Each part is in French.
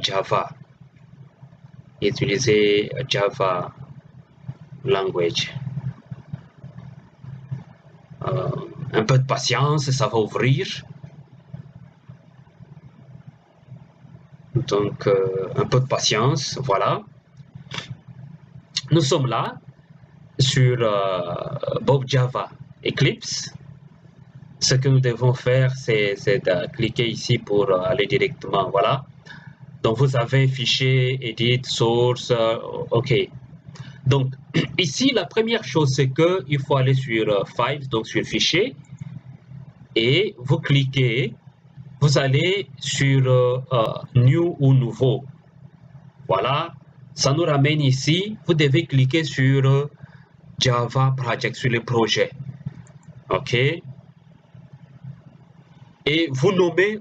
Java. Utilisez Java language. Un peu de patience, ça va ouvrir. Donc, un peu de patience, voilà. Nous sommes là sur Bob Java Eclipse. Ce que nous devons faire, c'est de cliquer ici pour aller directement, voilà. Donc, vous avez fichier, edit, source, OK. Donc, ici, la première chose, c'est qu'il faut aller sur Files, donc sur Fichier, et vous cliquez, vous allez sur New ou Nouveau. Voilà, ça nous ramène ici. Vous devez cliquer sur Java Project, sur le projet. OK. Et vous nommez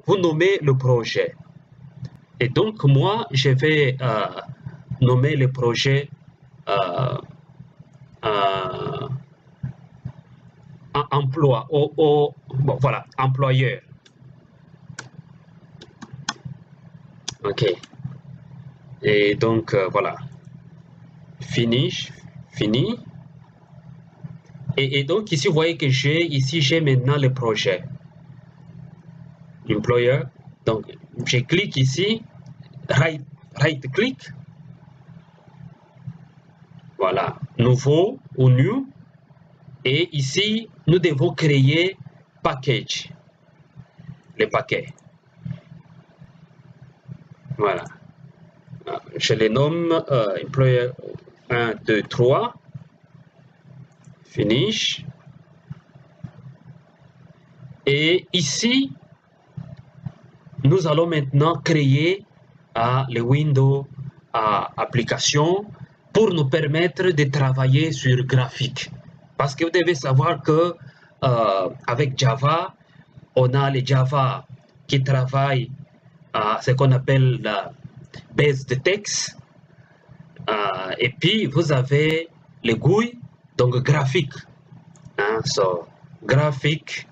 le projet. Et donc, moi, je vais nommer le projet emploi, bon, voilà, employeur. OK. Et donc, voilà. Finish, fini. Et donc, ici, vous voyez que j'ai maintenant le projet. Employer. Donc, je clique ici, right click. Voilà, nouveau ou new. Et ici, nous devons créer package, le paquet. Voilà. Je les nomme employer 1, 2, 3. Finish. Et ici, nous allons maintenant créer le Windows application pour nous permettre de travailler sur graphique. Parce que vous devez savoir que avec Java, on a les Java qui travaillent à ce qu'on appelle la base de texte. Et puis, vous avez le GUI, donc graphique. So, graphic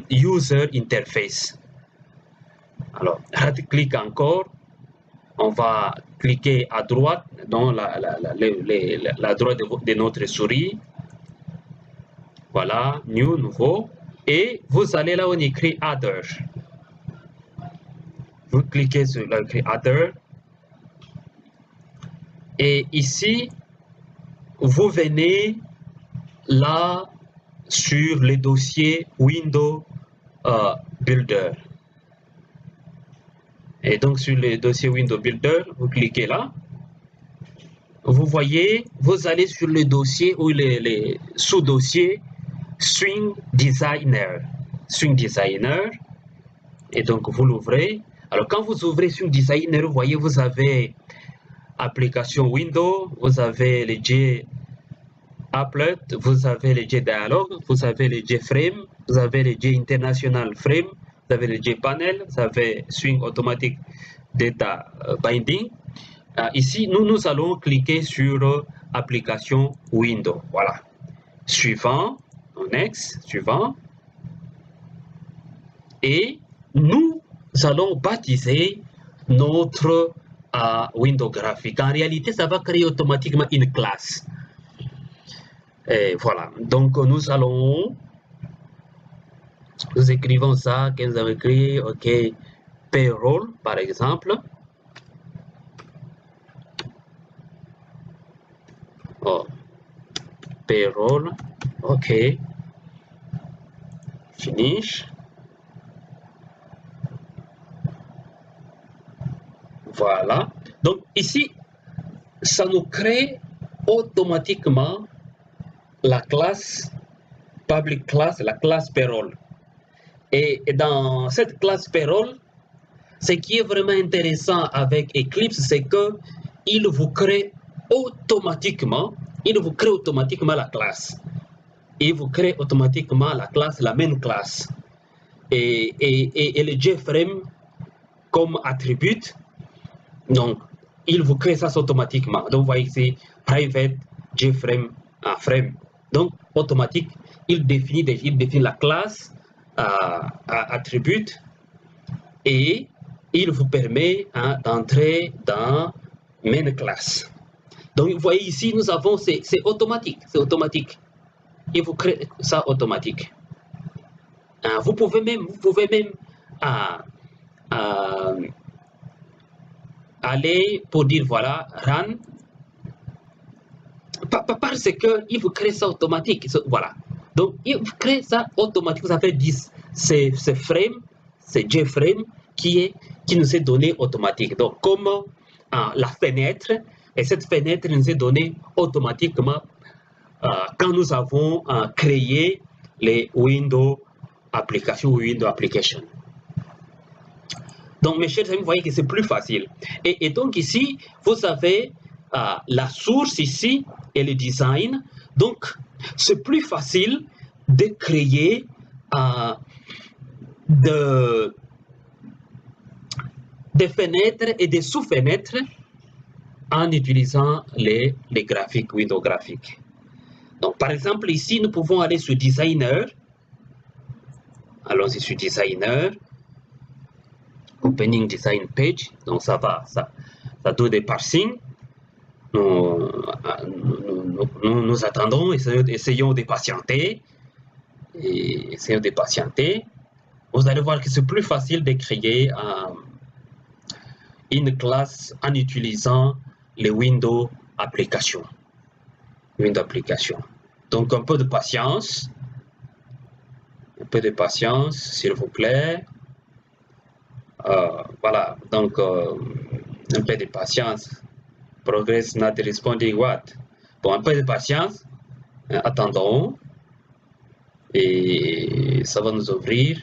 user interface. Alors, right-click encore. On va cliquer à droite dans la droite de notre souris. Voilà, new, nouveau. Et vous allez là où on écrit Other. Vous cliquez sur l'écrit Other. Et ici, vous venez là sur le dossier Windows Builder. Et donc, sur le dossier Windows Builder, vous cliquez là. Vous voyez, vous allez sur le dossier ou les sous-dossiers Swing Designer. Swing Designer. Et donc, vous l'ouvrez. Alors, quand vous ouvrez Swing Designer, vous voyez, vous avez application Windows, vous avez les JApplet, vous avez les JDialog, vous avez les JFrame, vous avez les JInternational Frame, vous avez le JPanel, vous avez Swing Automatic Data Binding. Ici, nous allons cliquer sur application Windows. Voilà. Suivant, next, suivant. Et nous allons baptiser notre Windows graphique. En réalité, ça va créer automatiquement une classe. Et voilà. Donc, nous écrivons ça, que nous avons écrit, OK, payroll, par exemple. Oh, payroll, OK. Finish. Voilà. Donc, ici, ça nous crée automatiquement la classe public class, la classe payroll. Et dans cette classe payroll, ce qui est vraiment intéressant avec Eclipse, c'est que il vous crée automatiquement la classe. Il vous crée automatiquement la classe, la même classe. Et le JFrame comme attribut, donc il vous crée ça automatiquement. Donc vous voyez ici, private JFrame frame. Donc automatique, il définit la classe attribut et il vous permet hein, d'entrer dans main class. Donc, vous voyez ici, nous avons, c'est automatique, c'est automatique. Il vous crée ça automatique. Vous pouvez même aller pour dire voilà, run, parce qu'il vous crée ça automatique. Voilà. Donc, il vous crée ça automatique. Vous avez dit c'est frame, c'est JFrame qui nous est donné automatique. Donc, comme la fenêtre, et cette fenêtre nous est donnée automatiquement quand nous avons créé les Windows applications ou Windows Application. Donc, mes chers amis, vous voyez que c'est plus facile. Et donc, ici, vous avez la source ici et le design. Donc, c'est plus facile de créer des fenêtres et des sous-fenêtres en utilisant les graphiques, Windows graphiques. Donc, par exemple, ici, nous pouvons aller sur Designer. Allons-y sur Designer. Opening Design Page. Donc, ça va, ça donne des parsing. Nous attendons, essayons de patienter. Essayons de patienter. Vous allez voir que c'est plus facile de créer une classe en utilisant les Windows applications. Windows applications. Donc, un peu de patience. Un peu de patience, s'il vous plaît. Voilà, donc un peu de patience. Progress not responding what? Bon, un peu de patience. Attendons. Et ça va nous ouvrir.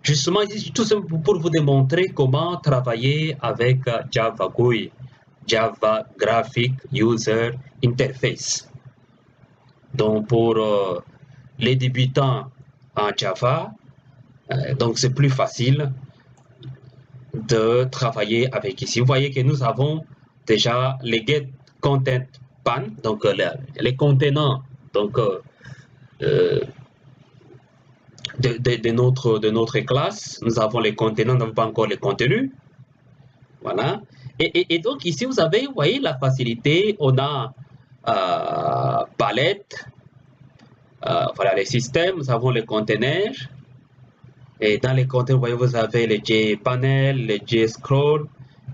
Justement, ici, tout simplement pour vous démontrer comment travailler avec Java GUI, Java Graphic User Interface. Donc, pour les débutants en Java, donc c'est plus facile de travailler avec ici. Vous voyez que nous avons déjà les get content pan, donc les contenants donc, de notre classe. Nous avons les contenants, nous n'avons pas encore les contenus. Voilà. Et donc ici, vous avez, vous voyez, la facilité. On a palette. Voilà les systèmes. Nous avons les conteneurs. Et dans les conteneurs, vous voyez, vous avez les JPanel, les JScroll,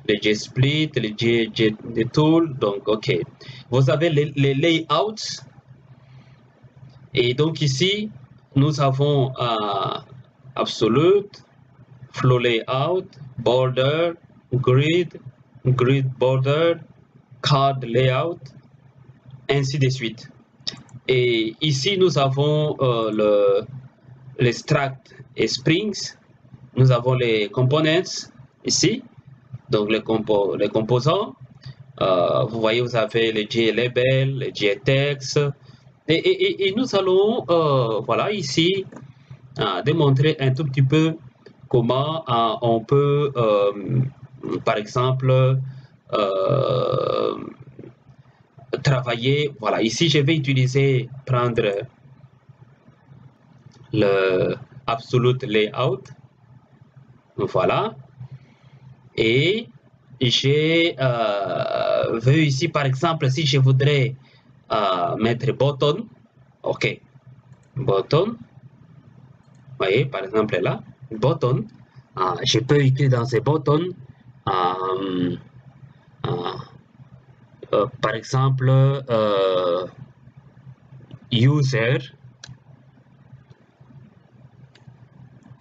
les JSplit, les JTool. Donc, OK. Vous avez les layouts. Et donc ici, nous avons Absolute, Flow Layout, Border, Grid, Grid Border, Card Layout, ainsi de suite. Et ici, nous avons les Struct et Springs. Nous avons les Components ici, donc les composants. Vous voyez, vous avez les JLabel, les JText. Et nous allons, voilà, ici, démontrer un tout petit peu comment on peut, par exemple, travailler. Voilà, ici, je vais utiliser, prendre le Absolute Layout. Voilà. Et j'ai vu ici, par exemple, si je voudrais mettre button, OK, button, vous voyez, par exemple là, button, je peux écrire dans ces buttons, par exemple,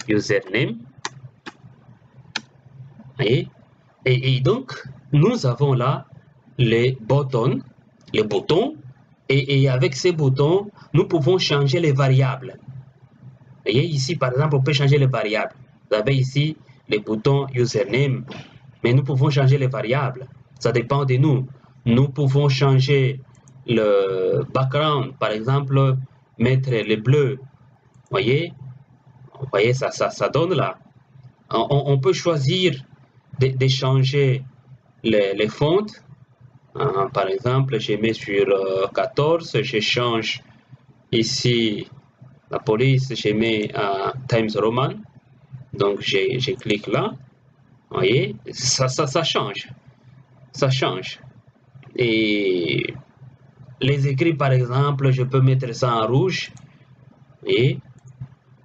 username, voyez, et donc, nous avons là les boutons, et avec ces boutons, nous pouvons changer les variables. Vous voyez, ici, par exemple, on peut changer les variables. Vous avez ici les boutons username, mais nous pouvons changer les variables. Ça dépend de nous. Nous pouvons changer le background, par exemple, mettre le bleu. Vous voyez, ça donne là. On peut choisir de changer les fontes. Par exemple, je mets sur 14, je change ici la police, je mets Times Roman. Donc, je clique là. Vous voyez, ça change. Ça change. Et les écrits, par exemple, je peux mettre ça en rouge et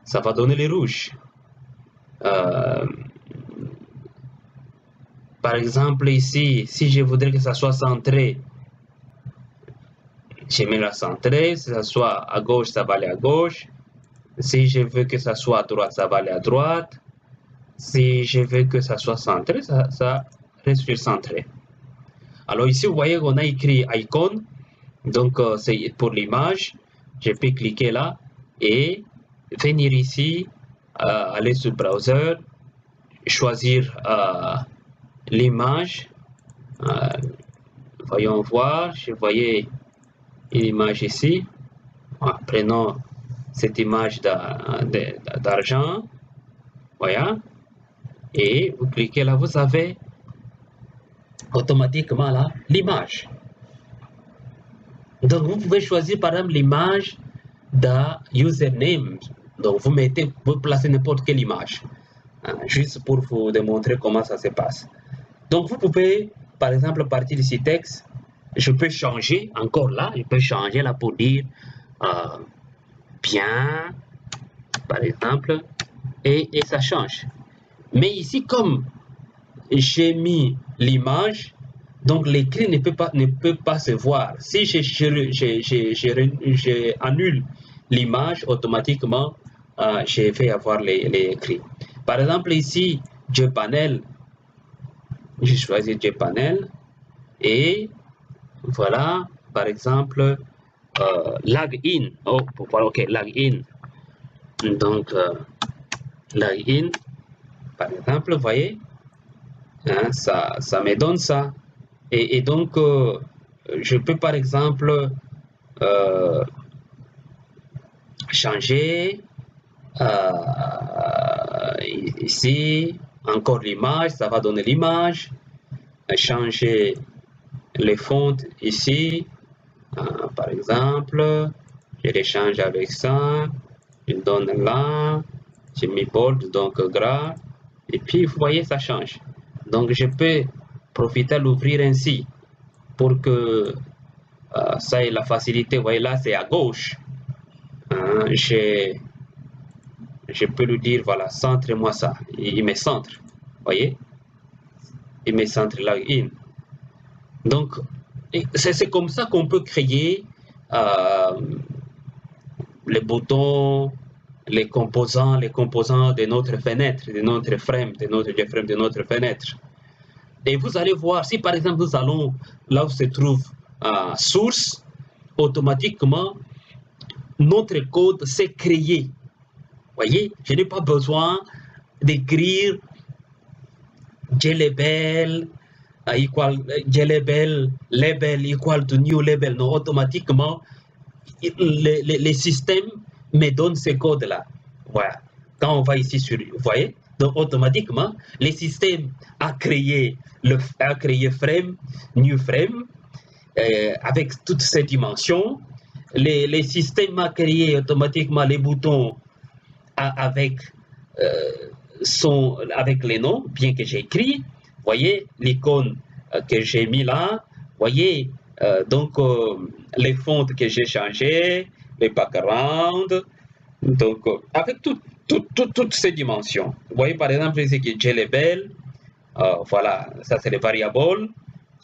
ça va donner les rouges. Euh, Par exemple, ici, si je voudrais que ça soit centré, je mets la centrée. Si ça soit à gauche, ça va aller à gauche. Si je veux que ça soit à droite, ça va aller à droite. Si je veux que ça soit centré, ça reste centré. Alors ici, vous voyez qu'on a écrit icon. Donc, c'est pour l'image. Je peux cliquer là et venir ici, aller sur browser, choisir l'image. Voyons voir, je voyais une image ici. Prenons cette image d'argent. Voilà. Et vous cliquez là, vous avez automatiquement là l'image. Donc vous pouvez choisir par exemple l'image d'un username. Donc vous placez n'importe quelle image. Juste pour vous démontrer comment ça se passe. Donc vous pouvez par exemple partir ici texte. Je peux changer encore là, je peux changer là pour dire bien, par exemple, et ça change. Mais ici, comme j'ai mis l'image, donc l'écrit ne peut pas se voir. Si j'annule l'image, automatiquement, je vais avoir les écrits. Par exemple, ici, JPanel, je choisis JPanel et voilà, par exemple, login. Oh, ok, login. Donc, login, par exemple, vous voyez, hein, ça me donne ça. Et donc, je peux par exemple changer ici, encore l'image, ça va donner l'image. Changer les fontes ici, par exemple, je les change avec ça, je donne là, j'ai mis bold, donc gras, et puis vous voyez, ça change. Donc je peux profiter à l'ouvrir ainsi pour que ça ait la facilité. Vous voyez là, c'est à gauche. Hein, je peux lui dire, voilà, centre-moi ça. Il me centre. Vous voyez? Il me centre login. Donc, c'est comme ça qu'on peut créer les boutons, les composants de notre fenêtre, de notre frame, de notre fenêtre. Et vous allez voir, si par exemple nous allons là où se trouve source, automatiquement, notre code s'est créé. Voyez, je n'ai pas besoin d'écrire JLabel equal JLabel label equal to new label. Non, automatiquement, les systèmes me donnent ces codes-là. Voilà. Quand on va ici sur, vous voyez, donc automatiquement, les systèmes a créé frame, new frame, avec toutes ces dimensions. Les systèmes a créé automatiquement les boutons avec avec les noms, bien que j'ai écrit. Voyez l'icône que j'ai mis là. Voyez donc les fontes que j'ai changées, les backgrounds. Donc avec toutes ces dimensions. Vous voyez par exemple ici que JLabel. Voilà, ça c'est les variables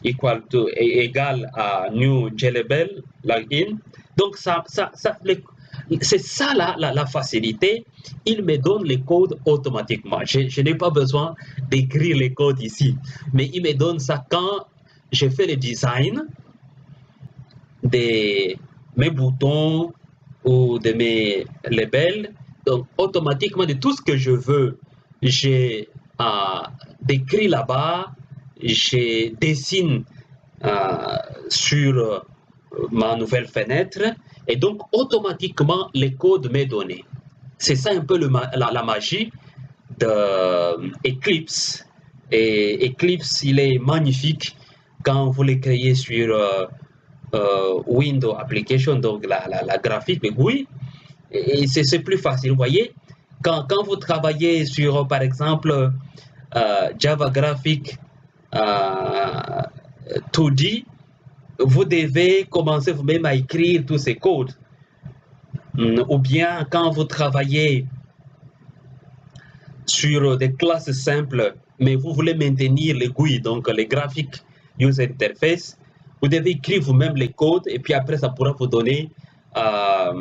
égal à new JLabel login. Donc c'est ça la facilité. Il me donne les codes automatiquement. Je n'ai pas besoin d'écrire les codes ici, mais il me donne ça quand je fais le design de mes boutons ou de mes labels. Donc automatiquement de tout ce que je veux, j'ai décrit là-bas, je dessine sur ma nouvelle fenêtre et donc automatiquement les codes m'est donné. C'est ça un peu la magie de Eclipse. Et Eclipse, il est magnifique quand vous le créez sur Windows Application, donc la graphique, mais oui, et c'est plus facile. Vous voyez, quand vous travaillez sur, par exemple, Java Graphic 2D, vous devez commencer vous-même à écrire tous ces codes. Ou bien quand vous travaillez sur des classes simples, mais vous voulez maintenir les GUI, donc les graphiques user interface, vous devez écrire vous-même les codes et puis après ça pourra vous donner la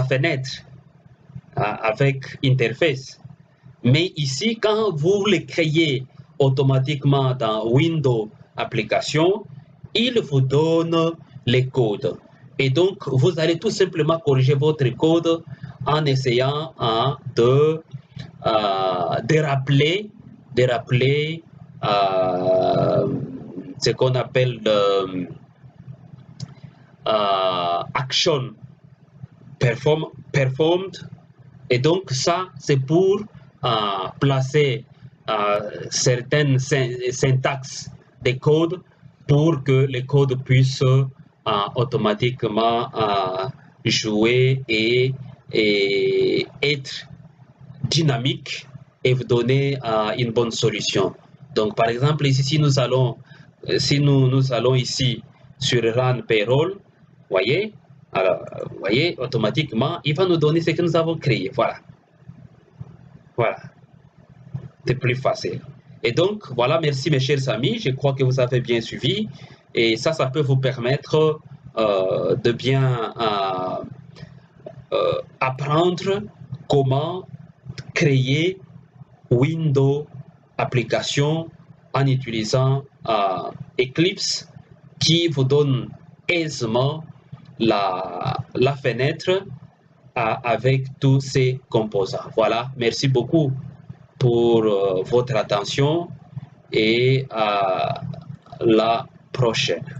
fenêtre avec interface. Mais ici, quand vous les créez automatiquement dans Windows Application, il vous donne les codes. Et donc, vous allez tout simplement corriger votre code en essayant de rappeler ce qu'on appelle action performed. Et donc, ça, c'est pour placer certaines syntaxes des codes pour que les codes puissent automatiquement jouer et être dynamiques et vous donner une bonne solution. Donc, par exemple, ici, si nous allons ici sur Run Payroll, voyez, alors, vous voyez, automatiquement, il va nous donner ce que nous avons créé. Voilà. Voilà. C'est plus facile. Et donc, voilà, merci mes chers amis. Je crois que vous avez bien suivi. Et ça peut vous permettre de bien apprendre comment créer Windows application en utilisant Eclipse qui vous donne aisément la fenêtre avec tous ces composants. Voilà, merci beaucoup pour votre attention et à la prochaine.